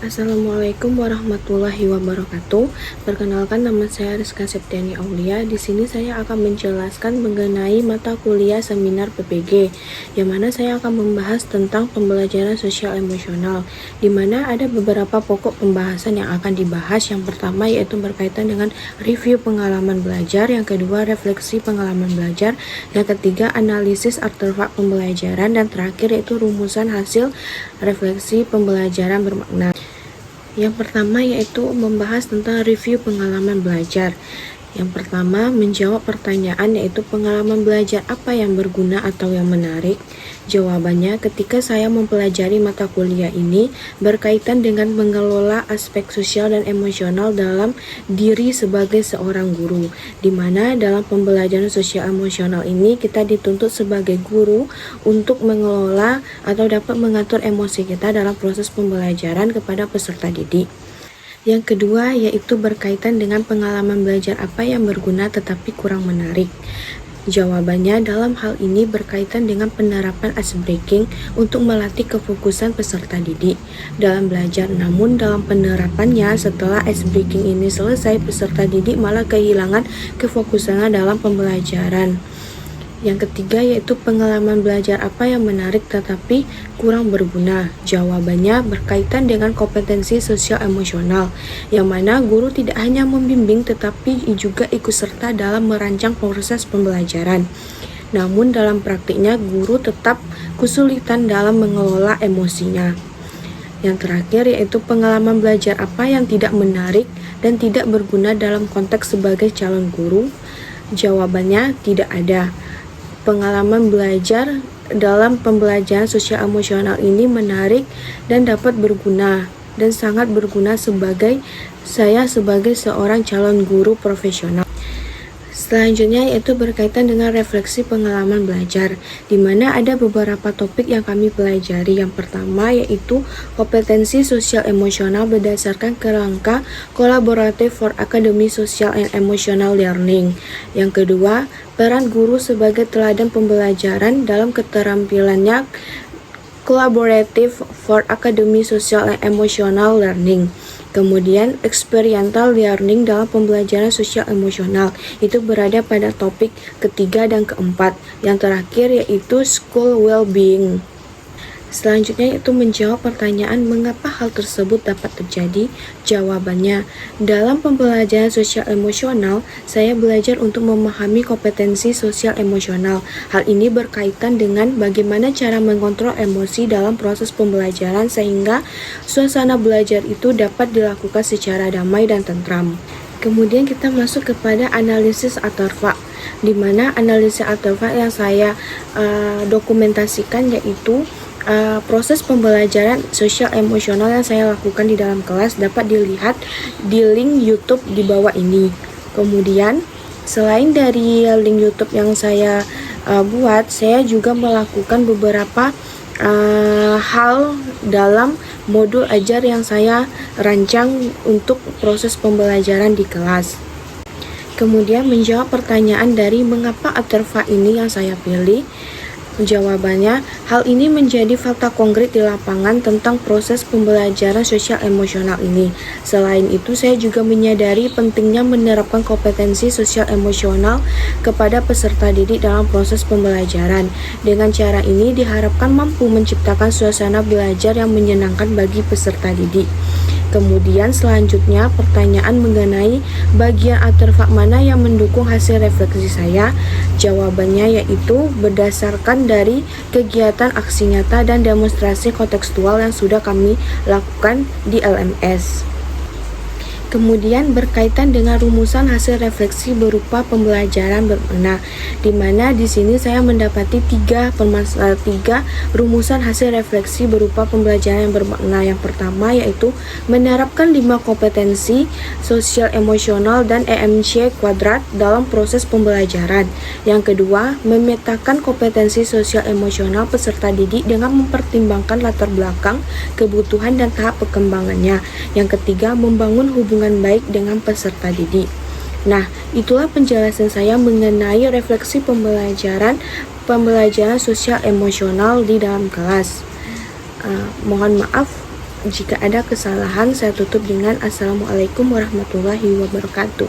Assalamualaikum warahmatullahi wabarakatuh. Perkenalkan, nama saya Rizka Septiani Aulia. Di sini saya akan menjelaskan mengenai mata kuliah seminar PPG, yang mana saya akan membahas tentang pembelajaran sosial emosional, di mana ada beberapa pokok pembahasan yang akan dibahas. Yang pertama yaitu berkaitan dengan review pengalaman belajar, yang kedua refleksi pengalaman belajar, yang ketiga analisis artefak pembelajaran, dan terakhir yaitu rumusan hasil refleksi pembelajaran bermakna. Yang pertama yaitu membahas tentang review pengalaman belajar. Yang pertama, menjawab pertanyaan yaitu pengalaman belajar apa yang berguna atau yang menarik. Jawabannya, ketika saya mempelajari mata kuliah ini berkaitan dengan mengelola aspek sosial dan emosional dalam diri sebagai seorang guru, di mana dalam pembelajaran sosial emosional ini kita dituntut sebagai guru untuk mengelola atau dapat mengatur emosi kita dalam proses pembelajaran kepada peserta didik. Yang kedua yaitu berkaitan dengan pengalaman belajar apa yang berguna tetapi kurang menarik. Jawabannya, dalam hal ini berkaitan dengan penerapan ice breaking untuk melatih kefokusan peserta didik dalam belajar. Namun dalam penerapannya setelah ice breaking ini selesai, peserta didik malah kehilangan kefokusannya dalam pembelajaran. Yang ketiga yaitu pengalaman belajar apa yang menarik tetapi kurang berguna. Jawabannya berkaitan dengan kompetensi sosial emosional, yang mana guru tidak hanya membimbing tetapi juga ikut serta dalam merancang proses pembelajaran. Namun dalam praktiknya guru tetap kesulitan dalam mengelola emosinya. Yang terakhir yaitu pengalaman belajar apa yang tidak menarik dan tidak berguna dalam konteks sebagai calon guru. Jawabannya tidak ada. Pengalaman belajar dalam pembelajaran sosial emosional ini menarik dan dapat berguna dan sangat berguna sebagai seorang calon guru profesional. Selanjutnya yaitu berkaitan dengan refleksi pengalaman belajar, di mana ada beberapa topik yang kami pelajari. Yang pertama yaitu kompetensi sosial emosional berdasarkan kerangka kolaboratif for academy social and emotional learning. Yang kedua, peran guru sebagai teladan pembelajaran dalam keterampilannya collaborative for academy social and emotional learning. Kemudian experiential learning dalam pembelajaran sosial emosional itu berada pada topik ketiga dan keempat. Yang terakhir yaitu school well-being. Selanjutnya itu menjawab pertanyaan mengapa hal tersebut dapat terjadi. Jawabannya, dalam pembelajaran sosial emosional, saya belajar untuk memahami kompetensi sosial emosional. Hal ini berkaitan dengan bagaimana cara mengontrol emosi dalam proses pembelajaran sehingga suasana belajar itu dapat dilakukan secara damai dan tentram. Kemudian kita masuk kepada analisis artefak, di mana analisis artefak yang saya dokumentasikan yaitu proses pembelajaran sosial emosional yang saya lakukan di dalam kelas dapat dilihat di link YouTube di bawah ini. Kemudian selain dari link YouTube yang saya buat, saya juga melakukan beberapa hal dalam modul ajar yang saya rancang untuk proses pembelajaran di kelas. Kemudian menjawab pertanyaan dari mengapa artefak ini yang saya pilih. Jawabannya, hal ini menjadi fakta konkret di lapangan tentang proses pembelajaran sosial emosional ini. Selain itu, saya juga menyadari pentingnya menerapkan kompetensi sosial emosional kepada peserta didik dalam proses pembelajaran. Dengan cara ini diharapkan mampu menciptakan suasana belajar yang menyenangkan bagi peserta didik. Kemudian selanjutnya pertanyaan mengenai bagian artefak mana yang mendukung hasil refleksi saya. Jawabannya yaitu berdasarkan dari kegiatan aksi nyata dan demonstrasi kontekstual yang sudah kami lakukan di LMS. Kemudian berkaitan dengan rumusan hasil refleksi berupa pembelajaran bermakna, di mana di sini saya mendapati tiga rumusan hasil refleksi berupa pembelajaran yang bermakna. Yang pertama yaitu menerapkan 5 kompetensi sosial emosional dan EMC kuadrat dalam proses pembelajaran. Yang kedua, memetakan kompetensi sosial emosional peserta didik dengan mempertimbangkan latar belakang, kebutuhan dan tahap perkembangannya. Yang ketiga, membangun hubungan baik dengan peserta didik. Nah, itulah penjelasan saya mengenai refleksi pembelajaran sosial emosional di dalam kelas. Mohon maaf Jika ada kesalahan, saya tutup dengan Assalamualaikum warahmatullahi wabarakatuh.